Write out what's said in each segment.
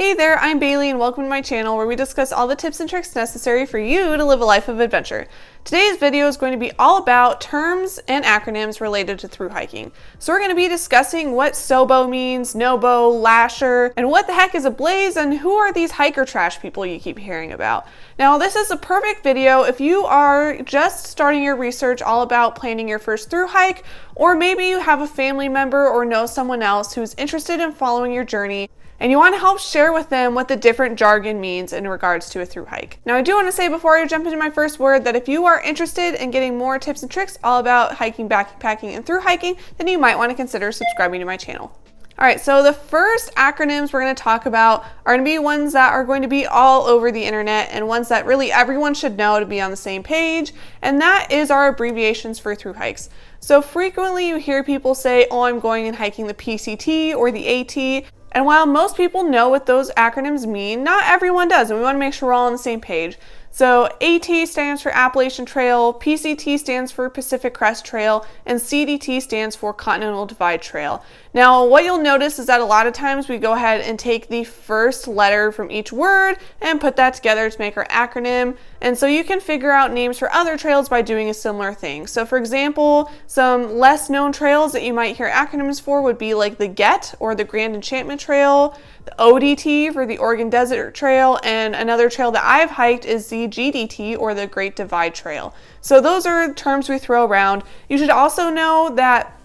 Hey there, I'm Bailey and welcome to my channel where we discuss all the tips and tricks necessary for you to live a life of adventure. Today's video is going to be all about terms and acronyms related to through hiking. So we're going to be discussing what SOBO means, NOBO, LASHer, and what the heck is a blaze, and who are these hiker trash people you keep hearing about. Now this is a perfect video if you are just starting your research all about planning your first through hike, or maybe you have a family member or know someone else who's interested in following your journey and you want to help share with them what the different jargon means in regards to a through hike. Now I do want to say before I jump into my first word that if you are interested in getting more tips and tricks all about hiking, backpacking, and through hiking, then you might want to consider subscribing to my channel. Alright, so the first acronyms we're going to talk about are going to be ones that are going to be all over the internet and ones that really everyone should know to be on the same page, and that is our abbreviations for through hikes. So frequently you hear people say, oh, I'm going and hiking the PCT or the AT. And while most people know what those acronyms mean, not everyone does, and we want to make sure we're all on the same page. So AT stands for Appalachian Trail, PCT stands for Pacific Crest Trail, and CDT stands for Continental Divide Trail. Now what you'll notice is that a lot of times we go ahead and take the first letter from each word and put that together to make our acronym, and so you can figure out names for other trails by doing a similar thing. So for example, some less known trails that you might hear acronyms for would be like the GET or the Grand Enchantment Trail, the ODT for the Oregon Desert Trail, and another trail that I've hiked is the GDT or the Great Divide Trail. So those are terms we throw around. You should also know that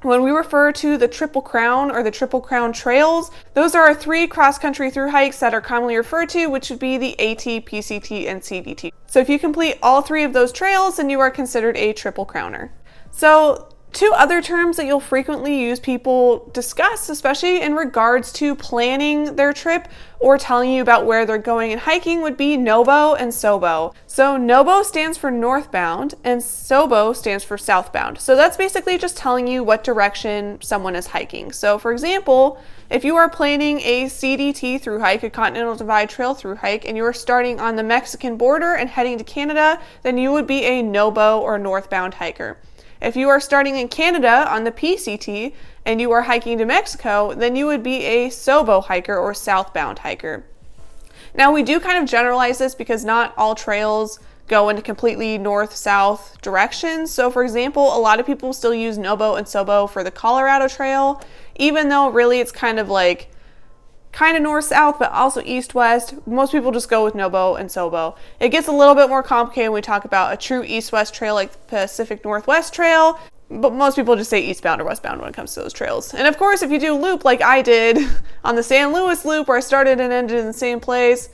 when we refer to the Triple Crown or the Triple Crown Trails, those are our three cross-country through hikes that are commonly referred to, which would be the AT, PCT, and CDT. So if you complete all three of those trails, then you are considered a Triple Crowner. So two other terms that you'll frequently use people discuss, especially in regards to planning their trip or telling you about where they're going and hiking, would be NOBO and SOBO. So NOBO stands for northbound and SOBO stands for southbound. So that's basically just telling you what direction someone is hiking. So for example, if you are planning a CDT through hike, a Continental Divide Trail through hike, and you are starting on the Mexican border and heading to Canada, then you would be a NOBO or northbound hiker. If you are starting in Canada on the PCT and you are hiking to Mexico, then you would be a SOBO hiker or southbound hiker. Now we do kind of generalize this because not all trails go in completely north-south directions. So for example, a lot of people still use NOBO and SOBO for the Colorado Trail, even though really it's kind of like north-south, but also east-west. Most people just go with NOBO and SOBO. It gets a little bit more complicated when we talk about a true east-west trail like the Pacific Northwest Trail, but most people just say eastbound or westbound when it comes to those trails. And of course, if you do a loop like I did on the San Luis Loop where I started and ended in the same place,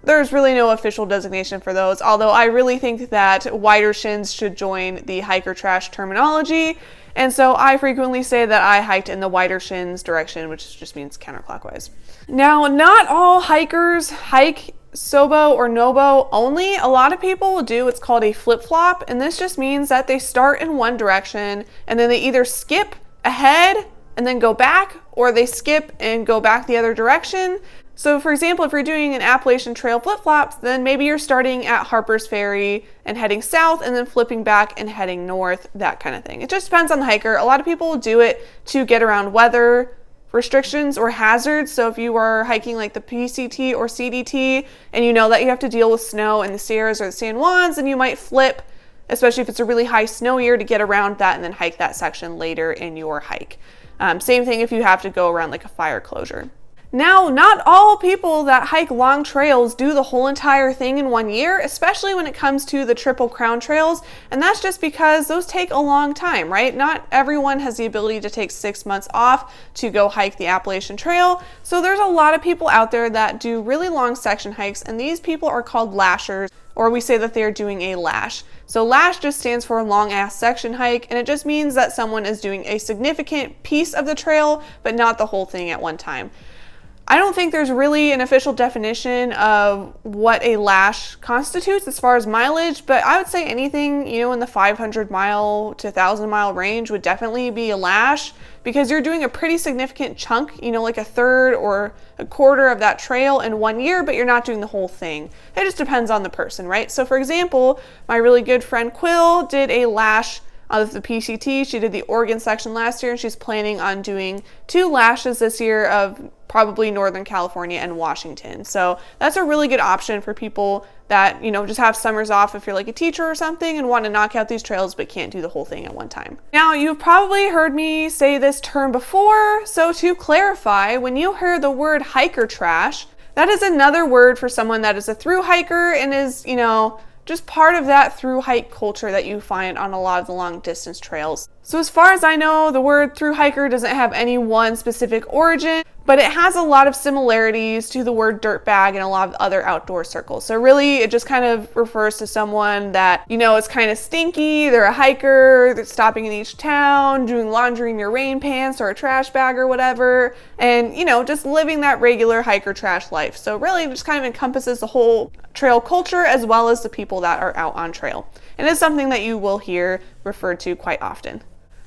there's really no official designation for those, although I really think that wider shins should join the hiker trash terminology. And so I frequently say that I hiked in the wider shins direction, which just means counterclockwise. Now, not all hikers hike SOBO or NOBO only. A lot of people will do what's called a FLIPflop, and this just means that they start in one direction and then they either skip ahead and then go back, or they skip and go back the other direction. So for example, if you're doing an Appalachian Trail flip-flops, then maybe you're starting at Harper's Ferry and heading south and then flipping back and heading north, that kind of thing. It just depends on the hiker. A lot of people will do it to get around weather restrictions or hazards. So if you are hiking like the PCT or CDT and you know that you have to deal with snow in the Sierras or the San Juans, then you might flip, especially if it's a really high snow year, to get around that and then hike that section later in your hike. Same thing if you have to go around like a fire closure. Now, not all people that hike long trails do the whole entire thing in 1 year, especially when it comes to the Triple Crown trails, and that's just because those take a long time, right? Not everyone has the ability to take 6 months off to go hike the Appalachian Trail, so there's a lot of people out there that do really long section hikes, and these people are called lashers, or we say that they're doing a lash. So lash just stands for long ass section hike, and it just means that someone is doing a significant piece of the trail, but not the whole thing at one time. I don't think there's really an official definition of what a lash constitutes as far as mileage, but I would say anything, in the 500 mile to 1,000 mile range would definitely be a lash, because you're doing a pretty significant chunk, like a third or a quarter of that trail in 1 year, but you're not doing the whole thing. It just depends on the person, right? So for example, my really good friend Quill did a lash of the PCT. She did the Oregon section last year, and she's planning on doing 2 lashes this year of probably Northern California and Washington. So that's a really good option for people that, just have summers off if you're like a teacher or something and want to knock out these trails but can't do the whole thing at one time. Now, you've probably heard me say this term before, so to clarify, when you hear the word hiker trash, that is another word for someone that is a thru hiker and is, just part of that thru hike culture that you find on a lot of the long distance trails. So as far as I know, the word thru hiker doesn't have any one specific origin, but it has a lot of similarities to the word dirtbag in a lot of other outdoor circles. So really, it just kind of refers to someone that, is kind of stinky, they're a hiker, they're stopping in each town, doing laundry in your rain pants or a trash bag or whatever, and, just living that regular hiker trash life. So really, it just kind of encompasses the whole trail culture as well as the people that are out on trail. And it's something that you will hear referred to quite often.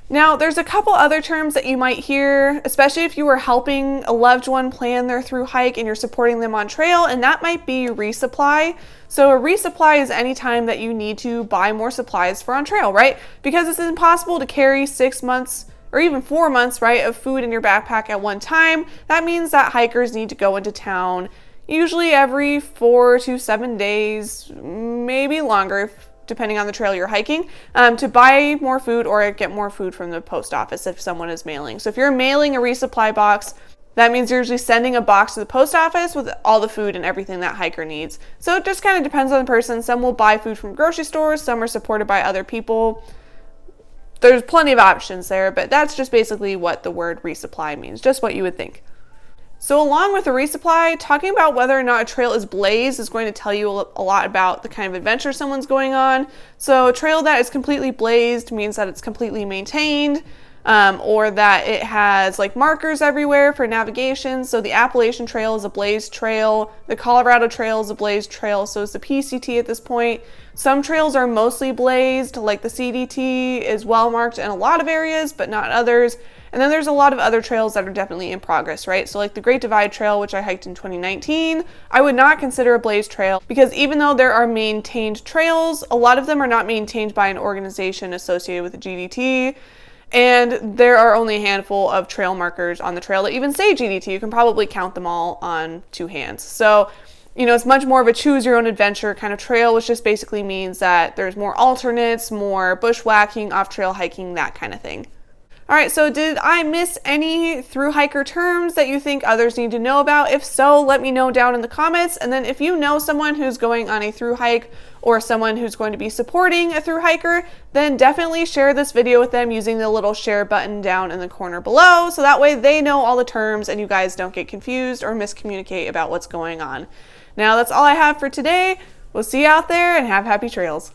Now, there's a couple other terms that you might hear, especially if you are helping a loved one plan their thru hike and you're supporting them on trail, and that might be resupply. So a resupply is any time that you need to buy more supplies for on trail, right? Because it's impossible to carry 6 months or even 4 months, right, of food in your backpack at one time. That means that hikers need to go into town usually every 4 to 7 days, maybe longer, depending on the trail you're hiking, to buy more food or get more food from the post office if someone is mailing. So if you're mailing a resupply box, that means you're usually sending a box to the post office with all the food and everything that hiker needs. So it just kind of depends on the person. Some will buy food from grocery stores, some are supported by other people. There's plenty of options there, but that's just basically what the word resupply means, just what you would think. So along with the resupply, talking about whether or not a trail is blazed is going to tell you a lot about the kind of adventure someone's going on. So a trail that is completely blazed means that it's completely maintained, or that it has like markers everywhere for navigation. So the Appalachian Trail is a blazed trail. The Colorado Trail is a blazed trail. So is the PCT at this point. Some trails are mostly blazed, like the CDT is well marked in a lot of areas, but not others. And then there's a lot of other trails that are definitely in progress, right? So like the Great Divide Trail, which I hiked in 2019, I would not consider a blazed trail because even though there are maintained trails, a lot of them are not maintained by an organization associated with the GDT. And there are only a handful of trail markers on the trail that even say GDT. You can probably count them all on 2 hands. So, it's much more of a choose your own adventure kind of trail, which just basically means that there's more alternates, more bushwhacking, off-trail hiking, that kind of thing. All right, so did I miss any thru hiker terms that you think others need to know about? If so, let me know down in the comments. And then if you know someone who's going on a thru hike or someone who's going to be supporting a thru hiker, then definitely share this video with them using the little share button down in the corner below. So that way they know all the terms and you guys don't get confused or miscommunicate about what's going on. Now that's all I have for today. We'll see you out there and have happy trails.